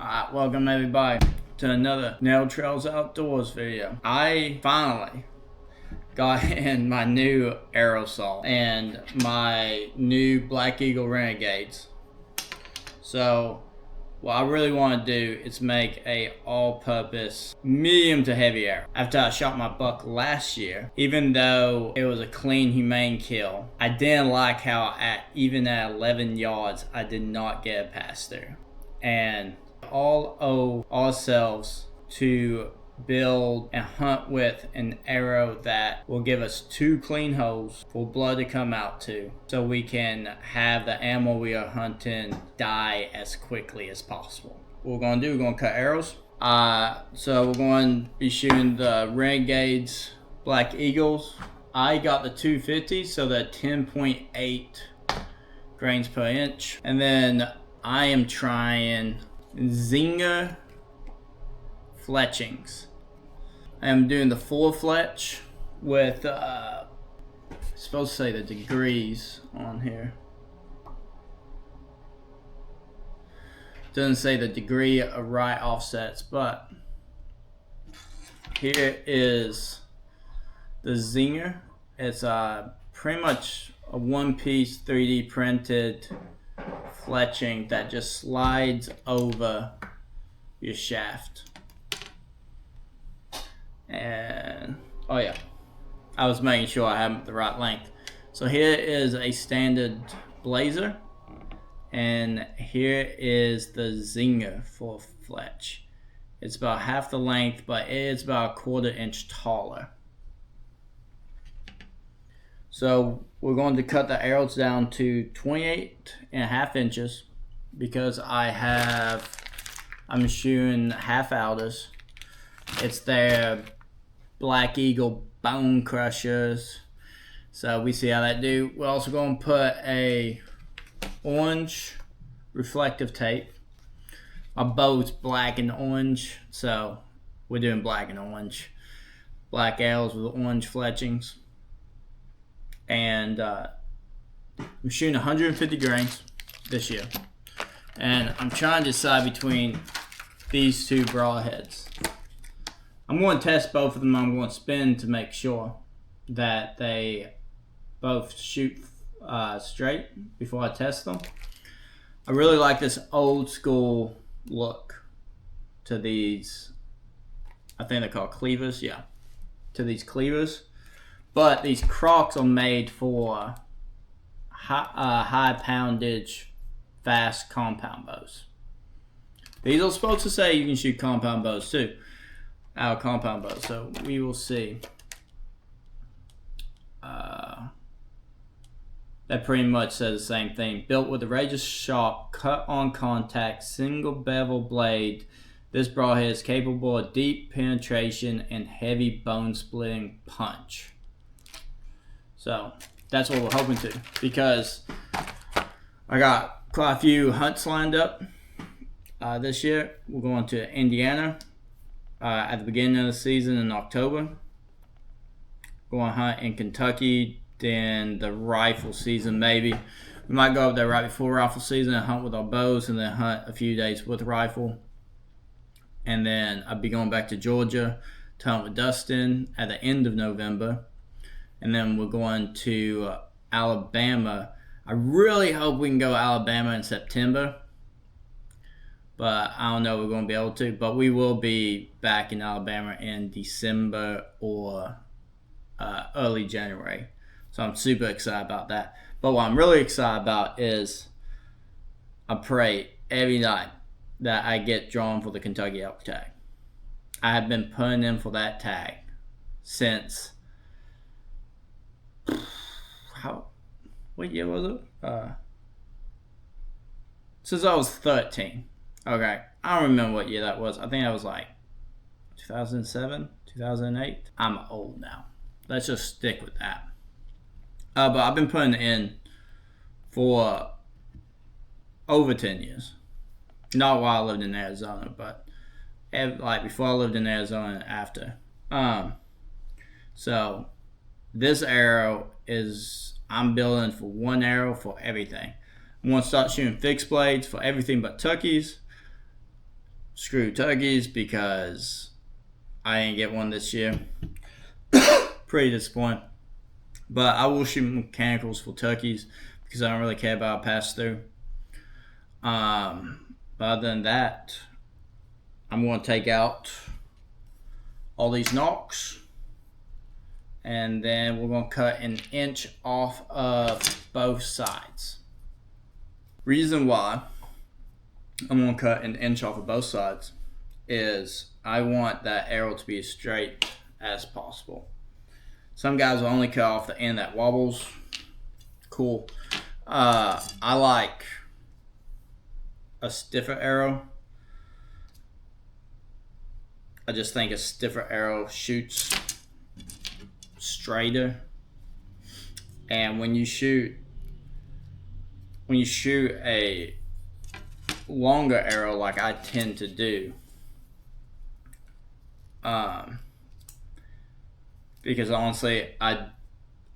Alright, welcome everybody to another Nail Trails Outdoors video. I finally got in my new aerosol and my new Black Eagle Renegades. So what I really want to do is make a all-purpose medium to heavy arrow. After I shot my buck last year, even though it was a clean, humane kill, I didn't like how even at 11 yards, I did not get a pass through. And all owe ourselves to build and hunt with an arrow that will give us 2 clean holes for blood to come out to, so we can have the animal we are hunting die as quickly as possible. What we're going to do, we're going to cut arrows. So we're going to be shooting the Renegades Black Eagles. I got the 250, so they're 10.8 grains per inch. And then I am trying Zinger fletchings. I am doing the 4 fletch with it's supposed to say the degrees on here. Doesn't say the degree of right offsets, but here is the Zinger. It's pretty much a one-piece 3D printed fletching that just slides over your shaft. And oh yeah, I was making sure I have the right length. So here is a standard blazer, and here is the Zinger for fletch. It's about half the length, but it's about a 1/4 inch taller. So we're going to cut the arrows down to 28.5 inches because I'm shooting half outers. It's their Black Eagle bone crushers. So we see how that do. We're also going to put a orange reflective tape. My bow's black and orange, so we're doing black and orange. Black arrows with orange fletchings. And I'm shooting 150 grains this year. And I'm trying to decide between these 2 broadheads. I'm going to test both of them. I'm going to spin to make sure that they both shoot straight before I test them. I really like this old school look to these. I think they're called cleavers. Yeah, to these cleavers. But these Crocs are made for high poundage, fast compound bows. These are supposed to say you can shoot compound bows too. Our compound bow, so we will see. That pretty much says the same thing. Built with a razor sharp, cut on contact, single bevel blade, this broadhead is capable of deep penetration and heavy bone splitting punch. So that's what we're hoping to, because I got quite a few hunts lined up this year. We're going to Indiana at the beginning of the season in October. Going to hunt in Kentucky, then the rifle season maybe. We might go up there right before rifle season and hunt with our bows, and then hunt a few days with rifle. And then I'll be going back to Georgia to hunt with Dustin at the end of November. And then we're going to Alabama. I really hope we can go to Alabama in September, but I don't know if we're going to be able to. But we will be back in Alabama in December or early January. So I'm super excited about that. But what I'm really excited about is I pray every night that I get drawn for the Kentucky elk tag. I have been putting in for that tag since, what year was it? Since I was 13. Okay, I don't remember what year that was. I think that was like 2007, 2008. I'm old now. Let's just stick with that. But I've been putting it in for over 10 years. Not while I lived in Arizona, but like before I lived in Arizona and after. So this arrow is, I'm building for one arrow for everything. I'm going to start shooting fixed blades for everything but tuckies. screw turkeys because I ain't get one this year. Pretty disappointed. But I will shoot mechanicals for turkeys because I don't really care about a pass through. But other than that, I'm going to take out all these nocks, and then we're going to cut an inch off of both sides. Reason why I'm going to cut an inch off of both sides is I want that arrow to be as straight as possible. Some guys will only cut off the end that wobbles. Cool. I like a stiffer arrow. I just think a stiffer arrow shoots straighter. And when you shoot a longer arrow like I tend to do, because honestly,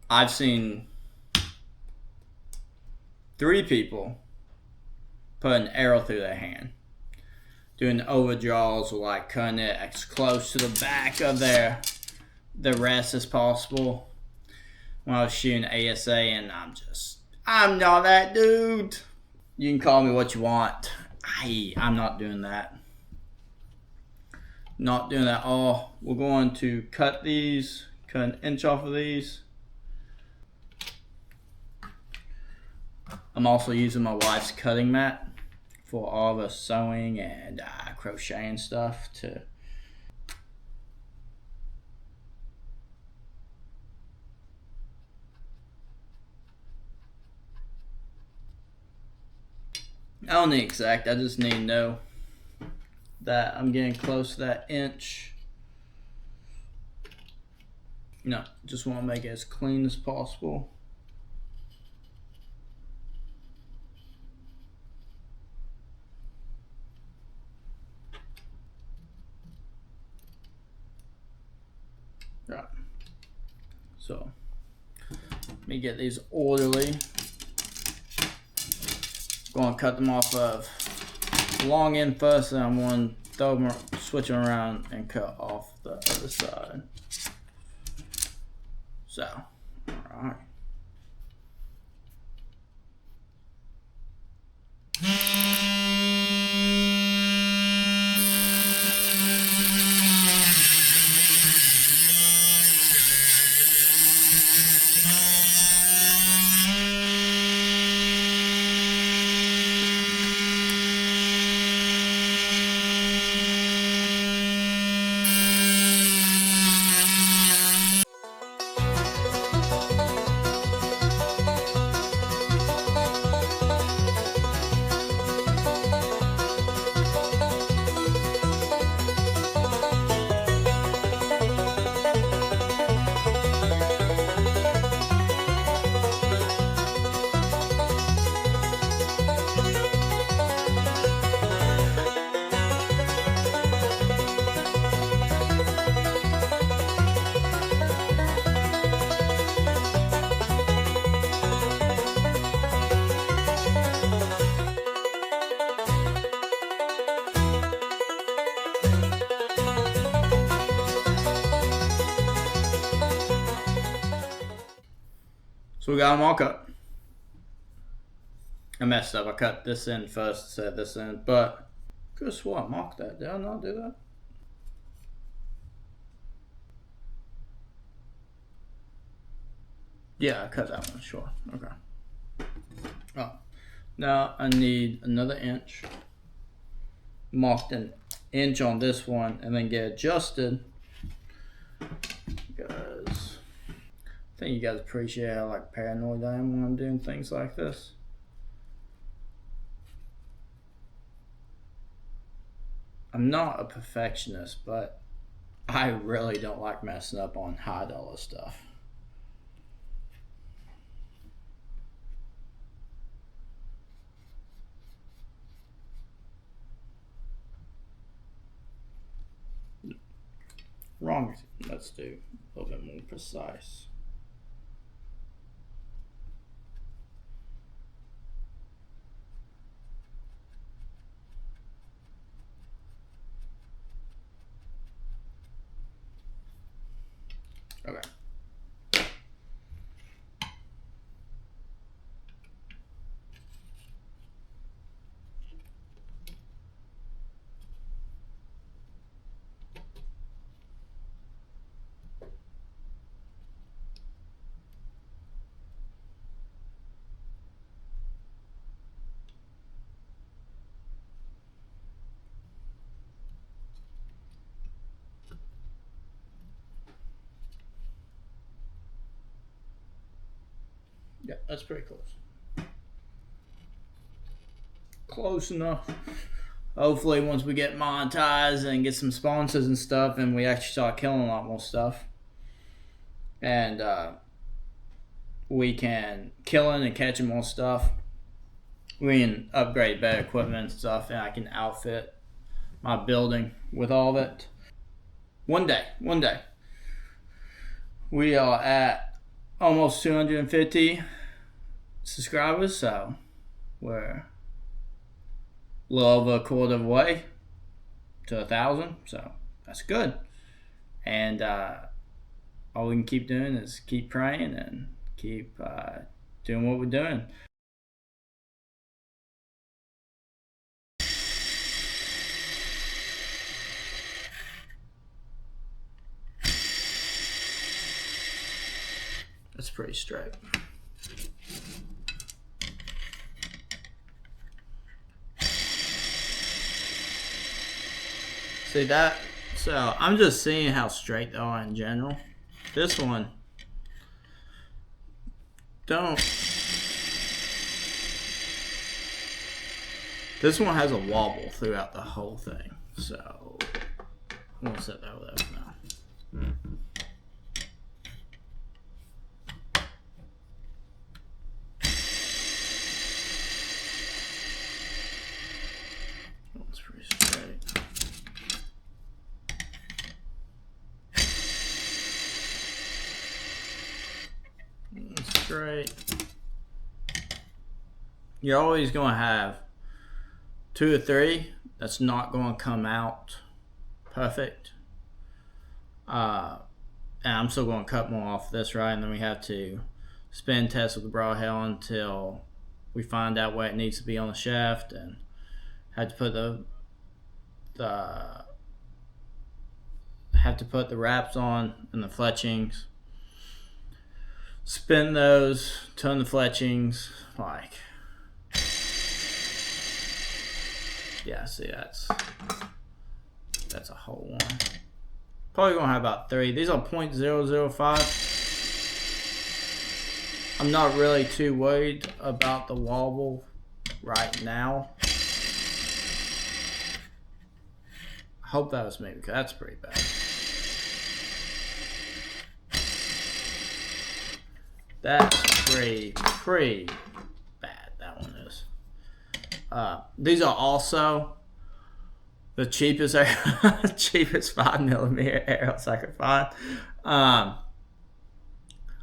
I've seen 3 people put an arrow through their hand, doing overdraws or like cutting it as close to the back of the rest as possible. When I was shooting ASA, and I'm not that dude. You can call me what you want. I'm not doing that. Not doing that at all. We're going to cut these, cut an inch off of these. I'm also using my wife's cutting mat for all the sewing and crocheting stuff to I don't need exact, I just need to know that I'm getting close to that inch. No, just want to make it as clean as possible. Right. So, let me get these orderly. Going to cut them off of the long end first, and I'm going to switch them around and cut off the other side. So, alright. So we got them all cut. I messed up. I cut this end first instead of this end, but could have sworn I marked that. Did I not do that? Yeah, I cut that one, sure. Okay. Oh, now I need another inch. Marked an inch on this one and then get adjusted. Because I think you guys appreciate how like paranoid I am when I'm doing things like this. I'm not a perfectionist, but I really don't like messing up on high dollar stuff. Wrong. Let's do a little bit more precise. Yeah, that's pretty close. Close enough. Hopefully once we get monetized and get some sponsors and stuff and we actually start killing a lot more stuff. And we can killing and catching more stuff. We can upgrade better equipment and stuff, and I can outfit my building with all of it. One day. We are at almost 250 subscribers, so we're a little over a quarter of the way to 1,000, so that's good. And all we can keep doing is keep praying and keep doing what we're doing. That's pretty straight. See that? So I'm just seeing how straight they are in general. This one, this one has a wobble throughout the whole thing. So I'm gonna set that over there for now. That's pretty straight. Straight. You're always going to have 2 or 3 that's not going to come out perfect. And I'm still going to cut more off this, right? And then we have to spin test with the broadhead until we find out where it needs to be on the shaft, and have to put the wraps on and the fletchings. Spin those, turn the fletchings, like, yeah, see, that's a whole one. Probably gonna have about 3. These are 0.005. I'm not really too worried about the wobble right now. I hope that was me, because that's pretty bad. That's pretty bad, that one is. These are also the cheapest 5mm arrows I could find. I'm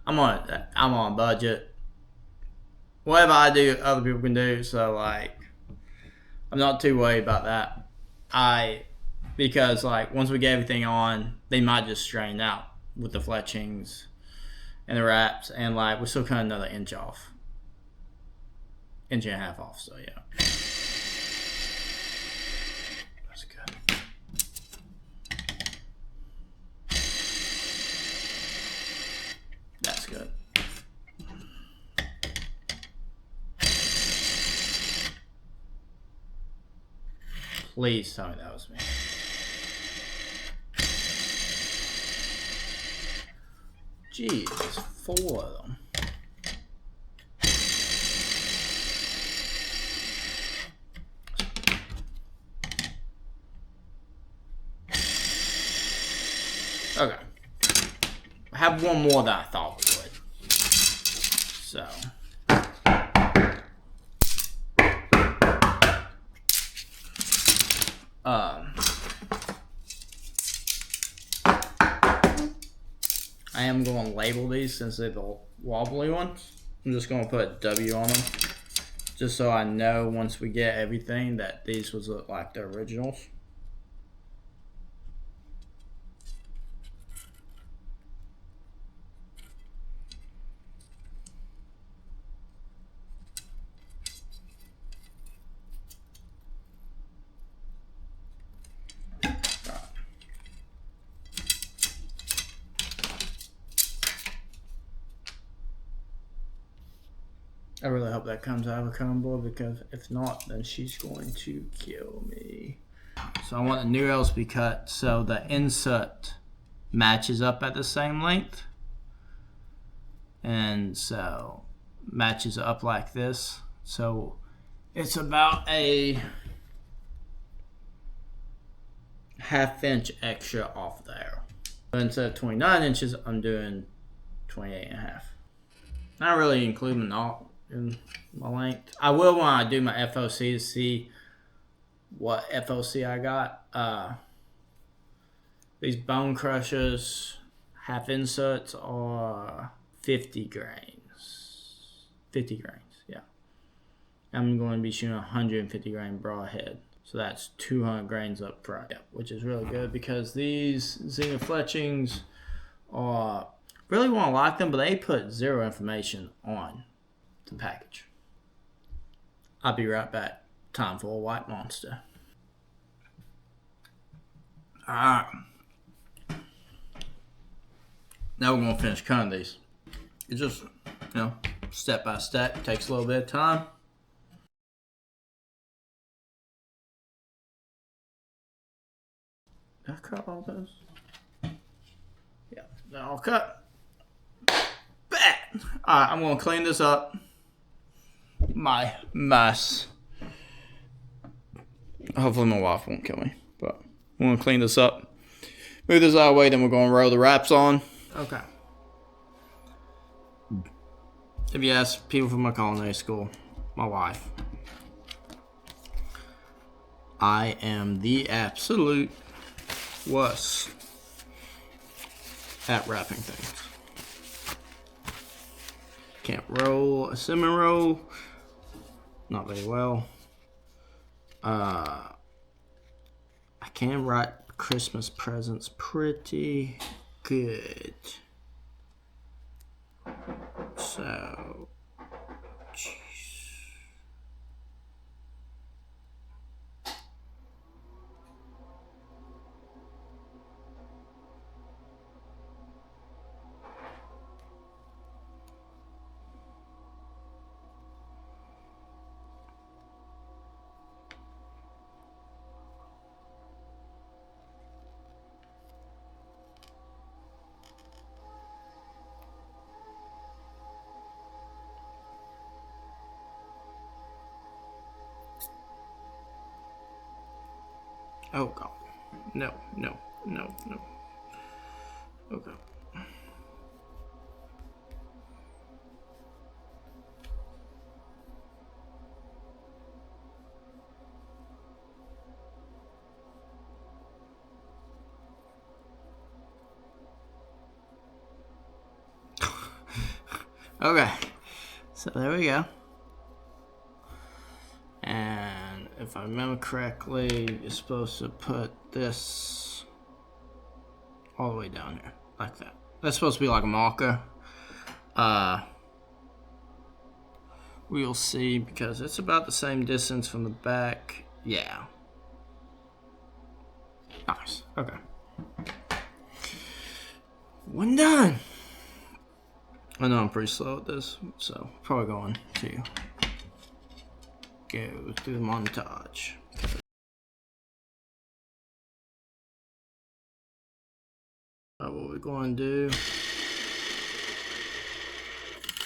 on budget. Whatever I do, other people can do. So like, I'm not too worried about that. Because like once we get everything on, they might just strain out with the fletchings and the wraps, and like we're still cutting another inch and a half off. So yeah, that's good. That's good. Please tell me that was me. Geez, there's 4 of them. Okay. I have one more than I thought we would. So. I am going to label these since they're the wobbly ones. I'm just going to put a W on them, just so I know once we get everything that these would look like the originals. I really hope that comes out of a cutting board, because if not, then she's going to kill me. So I want the new rails to be cut so the insert matches up at the same length. And so matches up like this. So it's about a ½ inch extra off there. Instead of 29 inches, I'm doing 28.5. Not really including all in my length. I will when I do my FOC to see what FOC I got. These bone crushers half inserts are 50 grains. 50 grains, yeah. I'm going to be shooting 150 grain broadhead. So that's 200 grains up front, yeah, which is really good because these Zinger fletchings are, really want to like them, but they put zero information on the package. I'll be right back. Time for a white monster. Alright. Now we're going to finish cutting these. It's just, step by step. Takes a little bit of time. Did I cut all those? Yeah, they're all cut. Alright, I'm going to clean this up. My mess. Hopefully my wife won't kill me. But I'm going to clean this up. Move this out of the way, then we're going to roll the wraps on. Okay. If you ask people from my culinary school, my wife, I am the absolute worst at wrapping things. Can't roll a cinnamon roll. Not very well. I can wrap Christmas presents pretty good. So, jeez. Oh God. No. Okay. Okay. So there we go. And if I remember correctly, you're supposed to put this all the way down here, like that. That's supposed to be like a marker. We'll see, because it's about the same distance from the back. Yeah. Nice. Okay. One done. I know I'm pretty slow at this, so probably going to go through the montage. What we're going to do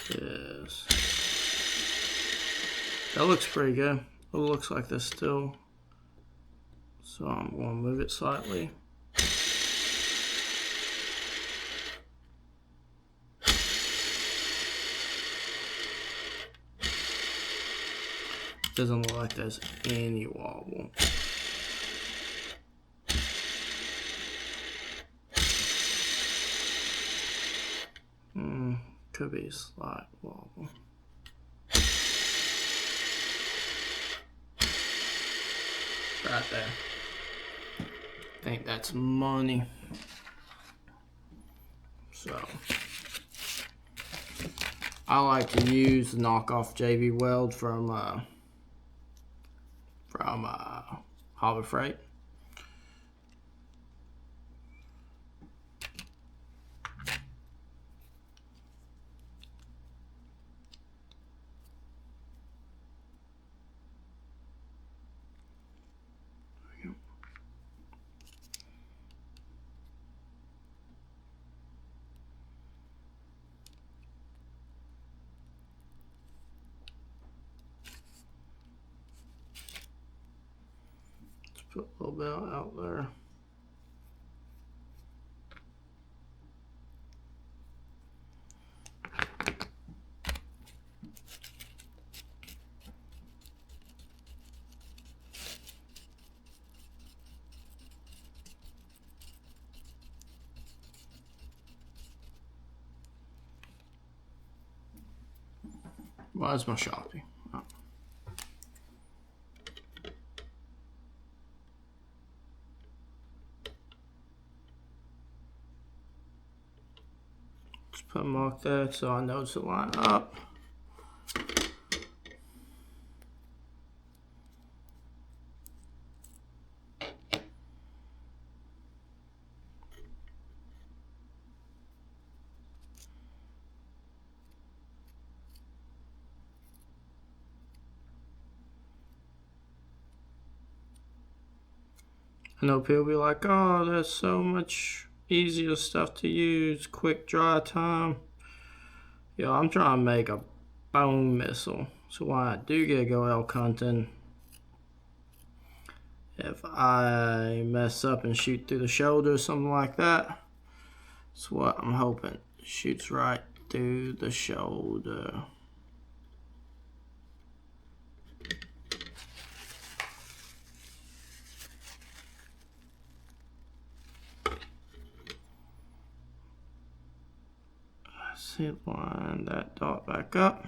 is, that looks pretty good. It looks like there's still, so I'm going to move it slightly. Doesn't look like there's any wobble. Could be a slight wobble. Right there. I think that's money. So I like to use the knockoff JB weld from Harbor Freight. Put a little bit out there. Where's my Sharpie? Oh. Just put a mark there so I know to line up. I know people be like, oh, there's so much easier stuff to use, quick dry time. Yo, I'm trying to make a bone missile. So when I do get to go elk hunting, if I mess up and shoot through the shoulder or something like that, that's what I'm hoping. Shoots right through the shoulder. See, line that dot back up.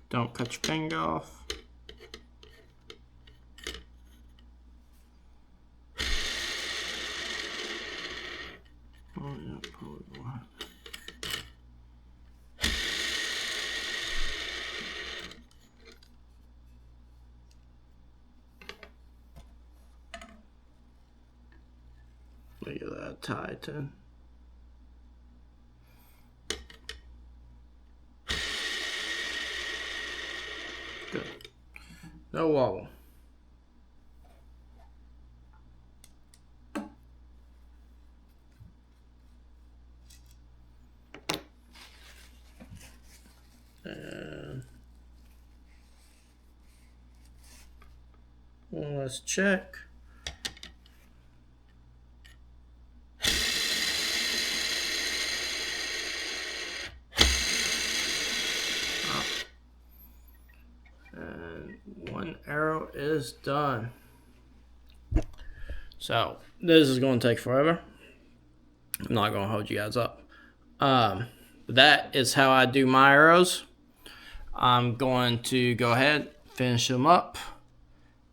Don't cut your finger off. Oh, yeah, probably won't. Look at that Titan. Good. No wobble. And well, let's check. And one arrow is done. So this is going to take forever. I'm not going to hold you guys up. That is how I do my arrows. I'm going to go ahead, finish them up,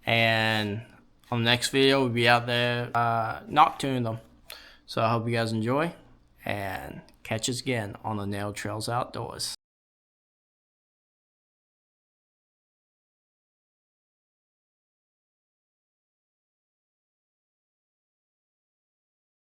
and on the next video we'll be out there nock tuning them. So I hope you guys enjoy, and catch us again on the Nail Trails Outdoors.